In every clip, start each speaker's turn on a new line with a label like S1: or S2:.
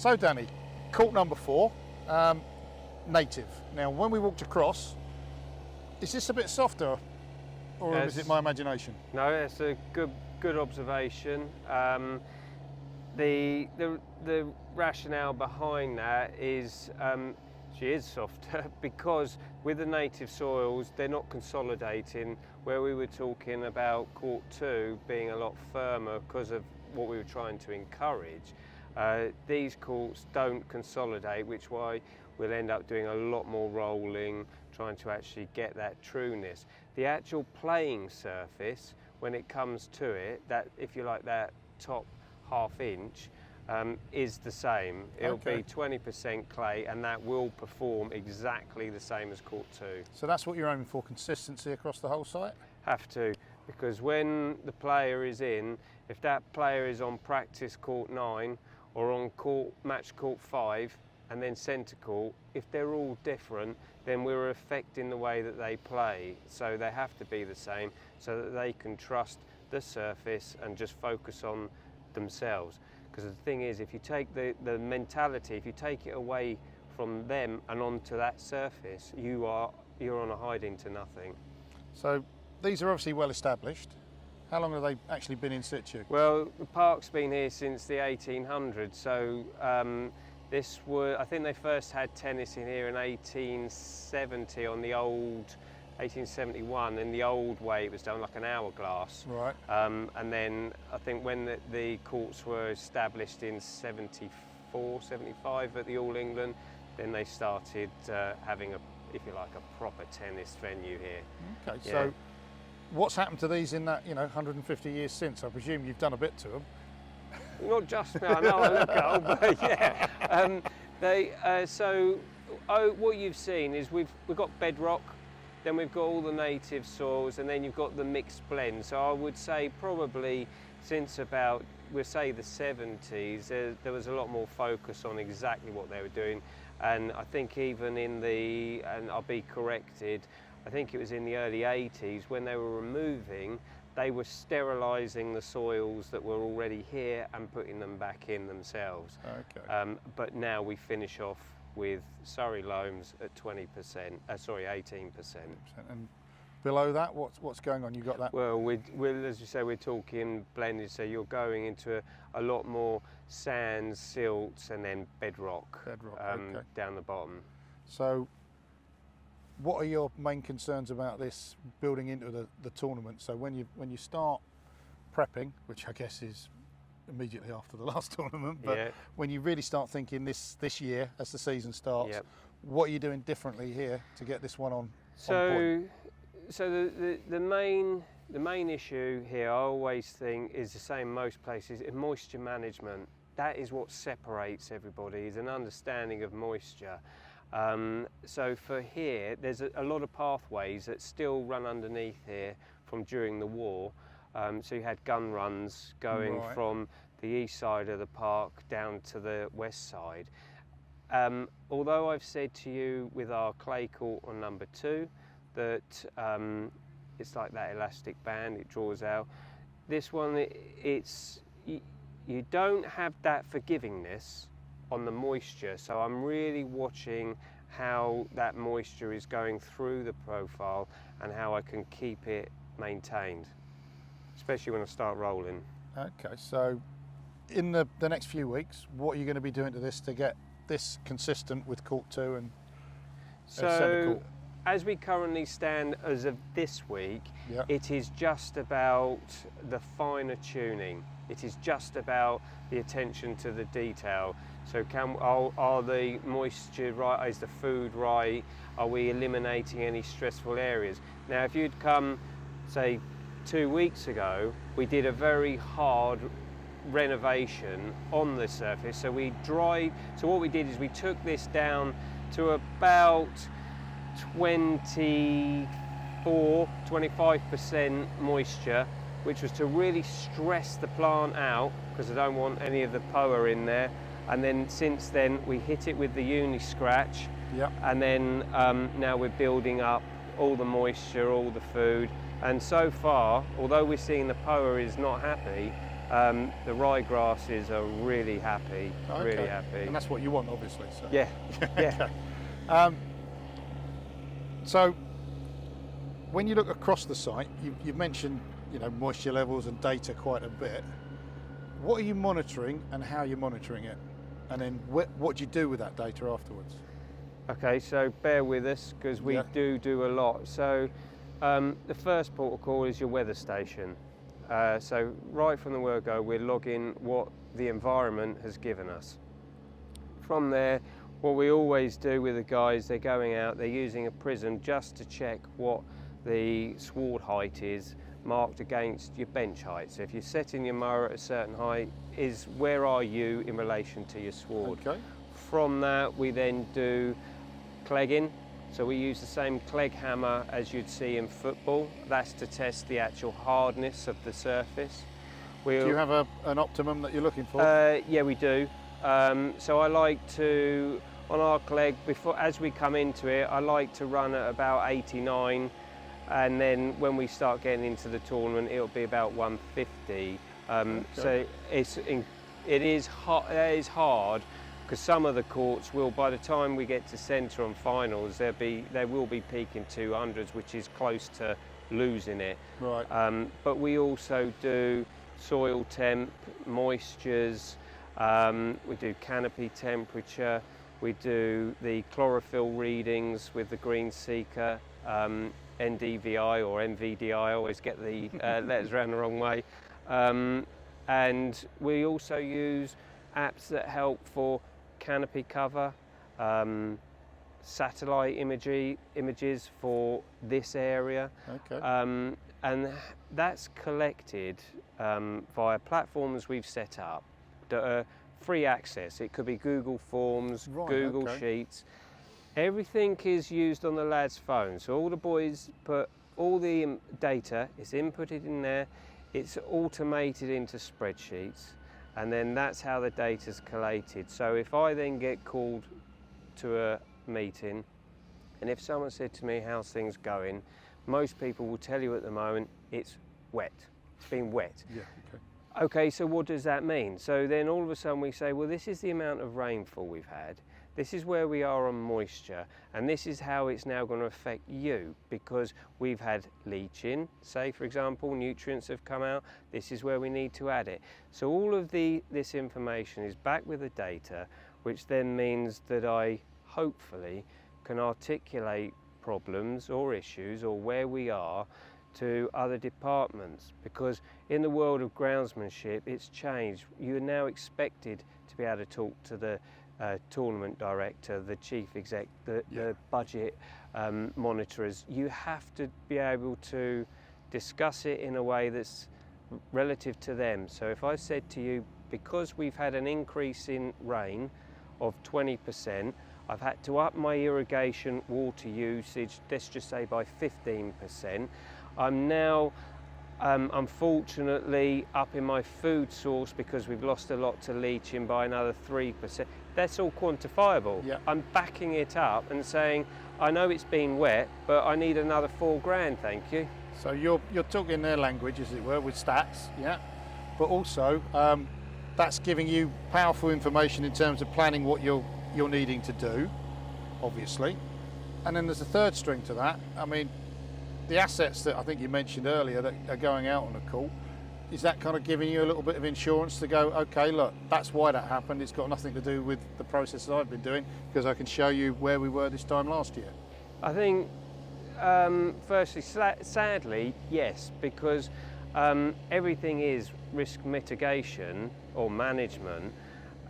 S1: So Danny, court number 4, native. Now when we walked across, is this a bit softer or is it my imagination?
S2: No, it's a good observation. The rationale behind that is she is softer because with the native soils they're not consolidating, where we were talking about court 2 being a lot firmer because of what we were trying to encourage. These courts don't consolidate, which is why we'll end up doing a lot more rolling, trying to actually get that trueness. The actual playing surface, when it comes to it, that if you like that top ½ inch, is the same. It'll be 20% clay, and that will perform exactly the same as court 2.
S1: So that's what you're aiming for, consistency across the whole site?
S2: Have to, because when the player is in, if that player is on practice court 9 or on match court 5 and then centre court, if they're all different, then we're affecting the way that they play. So they have to be the same so that they can trust the surface and just focus on themselves. Because the thing is, if you take the mentality, if you take it away from them and onto that surface, you're on a hiding to nothing.
S1: So these are obviously well established. How long have they actually been in situ?
S2: Well, the park's been here since the 1800s, so I think they first had tennis in here in 1870 on the old 1871. In the old way it was done like an hourglass.
S1: Right.
S2: And then I think when the courts were established in 74, 75 at the All England, then they started having if you like, a proper tennis venue here.
S1: Okay, yeah. So what's happened to these in that 150 years since? I presume you've done a bit to them.
S2: Not just me, I know I look old, but yeah. What you've seen is we've got bedrock, then we've got all the native soils, and then you've got the mixed blend. So I would say probably since about, we'll say the 70s, there was a lot more focus on exactly what they were doing. And I think even and I'll be corrected, I think it was in the early 80s when they were removing, they were sterilising the soils that were already here and putting them back in themselves.
S1: Okay.
S2: But now we finish off with Surrey loams at 18%.
S1: And below that, what's going on? You got that?
S2: Well, as you say, we're talking blended, so you're going into a lot more sands, silts, and then bedrock, down the bottom.
S1: So what are your main concerns about this building into the tournament? So when you start prepping, which I guess is immediately after the last tournament, but when you really start thinking this year as the season starts, what are you doing differently here to get this one on point?
S2: So the main issue here, I always think, is the same most places, is moisture management. That is what separates everybody, is an understanding of moisture. So for here, there's a lot of pathways that still run underneath here from during the war. So you had gun runs going from the east side of the park down to the west side. Although I've said to you with our clay court on number 2 that it's like that elastic band, it draws out. This one, you don't have that forgivingness on the moisture, so I'm really watching how that moisture is going through the profile and how I can keep it maintained, especially when I start rolling.
S1: Okay, so in the next few weeks, what are you going to be doing to this to get this consistent with court 2 and centre court?
S2: As we currently stand as of this week, it is just about the finer tuning. It is just about the attention to the detail. So are the moisture right? Is the food right? Are we eliminating any stressful areas? Now, if you'd come, say, 2 weeks ago, we did a very hard renovation on the surface. So what we did is we took this down to about 25% moisture, which was to really stress the plant out, because I don't want any of the POA in there. And then since then we hit it with the uni scratch, and then now we're building up all the moisture, all the food. And so far, although we're seeing the POA is not happy, The ryegrasses are really happy,
S1: Okay.
S2: really happy.
S1: And that's what you want, obviously. So.
S2: Yeah, yeah.
S1: So when you look across the site, you've mentioned, you know, moisture levels and data quite a bit. What are you monitoring and how are you monitoring it? And then what do you do with that data afterwards?
S2: Okay, so bear with us because we do a lot. So the first port of call is your weather station. So right from the word go, we're logging what the environment has given us. From there, what we always do with the guys, they're going out, they're using a prism just to check what the sward height is marked against your bench height. So if you're setting your mower at a certain height, where are you in relation to your sward?
S1: Okay.
S2: From that, we then do clegging. So we use the same clegg hammer as you'd see in football. That's to test the actual hardness of the surface.
S1: Do you have an optimum that you're looking for?
S2: Yeah, we do. So I like to, on our clegg, as we come into it, I like to run at about 89, and then when we start getting into the tournament, it'll be about 150. So it is hard. Because some of the courts will, by the time we get to centre and finals, they will be peaking 200s, which is close to losing it.
S1: Right.
S2: But we also do soil temp, moistures, we do canopy temperature, we do the chlorophyll readings with the green seeker, NDVI or MVDI, I always get the letters around the wrong way. And we also use apps that help for canopy cover, satellite images for this area.
S1: Okay.
S2: And that's collected via platforms we've set up that are free access. It could be Google Forms,
S1: Right,
S2: Google
S1: okay.
S2: Sheets. Everything is used on the lad's phone. So all the boys put all the data, it's inputted in there, it's automated into spreadsheets, and then that's how the data's collated. So if I then get called to a meeting, and if someone said to me, how's things going, most people will tell you at the moment, it's wet, it's been wet.
S1: Yeah, okay.
S2: Okay, so what does that mean? So then all of a sudden we say, well, this is the amount of rainfall we've had, this is where we are on moisture, and this is how it's now going to affect you, because we've had leaching, say for example, nutrients have come out, this is where we need to add it. So all of this information is back with the data, which then means that I hopefully can articulate problems or issues or where we are to other departments, because in the world of groundsmanship it's changed. You're now expected to be able to talk to the tournament director, the chief exec, the budget monitorers. You have to be able to discuss it in a way that's relative to them. So if I said to you, because we've had an increase in rain of 20%, I've had to up my irrigation water usage, let's just say by 15%. I'm now unfortunately upping my food source because we've lost a lot to leaching by another 3%. That's all quantifiable.
S1: Yeah.
S2: I'm backing it up and saying, I know it's been wet, but I need another £4,000, thank you.
S1: So you're talking their language, as it were, with stats, yeah. But also, that's giving you powerful information in terms of planning what you're needing to do, obviously. And then there's a third string to that. I mean, the assets that I think you mentioned earlier that are going out on a call, is that kind of giving you a little bit of insurance to go, okay, look, that's why that happened. It's got nothing to do with the process that I've been doing, because I can show you where we were this time last year.
S2: I think, firstly, sadly, yes, because everything is risk mitigation or management,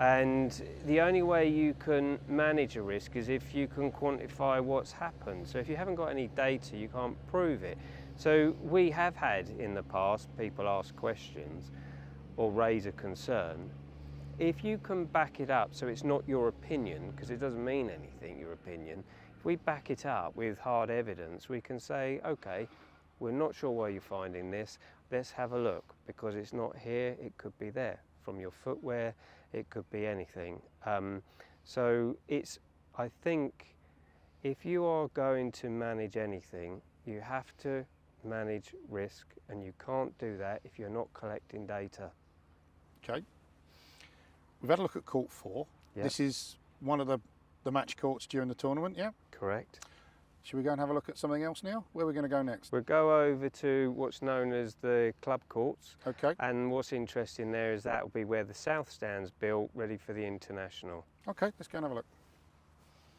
S2: and the only way you can manage a risk is if you can quantify what's happened. So if you haven't got any data, you can't prove it. So we have had in the past people ask questions or raise a concern. If you can back it up, so it's not your opinion, because it doesn't mean anything, your opinion. If we back it up with hard evidence, we can say, okay, we're not sure why you're finding this, let's have a look, because it's not here, it could be there. From your footwear, it could be anything. So I think if you are going to manage anything, you have to manage risk, and you can't do that if you're not collecting data.
S1: Okay. We've had a look at court 4.
S2: Yep.
S1: This is one of the match courts during the tournament, yeah?
S2: Correct.
S1: Should we go and have a look at something else now? Where are we going to go next?
S2: We'll go over to what's known as the club courts.
S1: Okay.
S2: And what's interesting there is that will be where the south stand's built, ready for the international.
S1: Okay, let's go and have a look.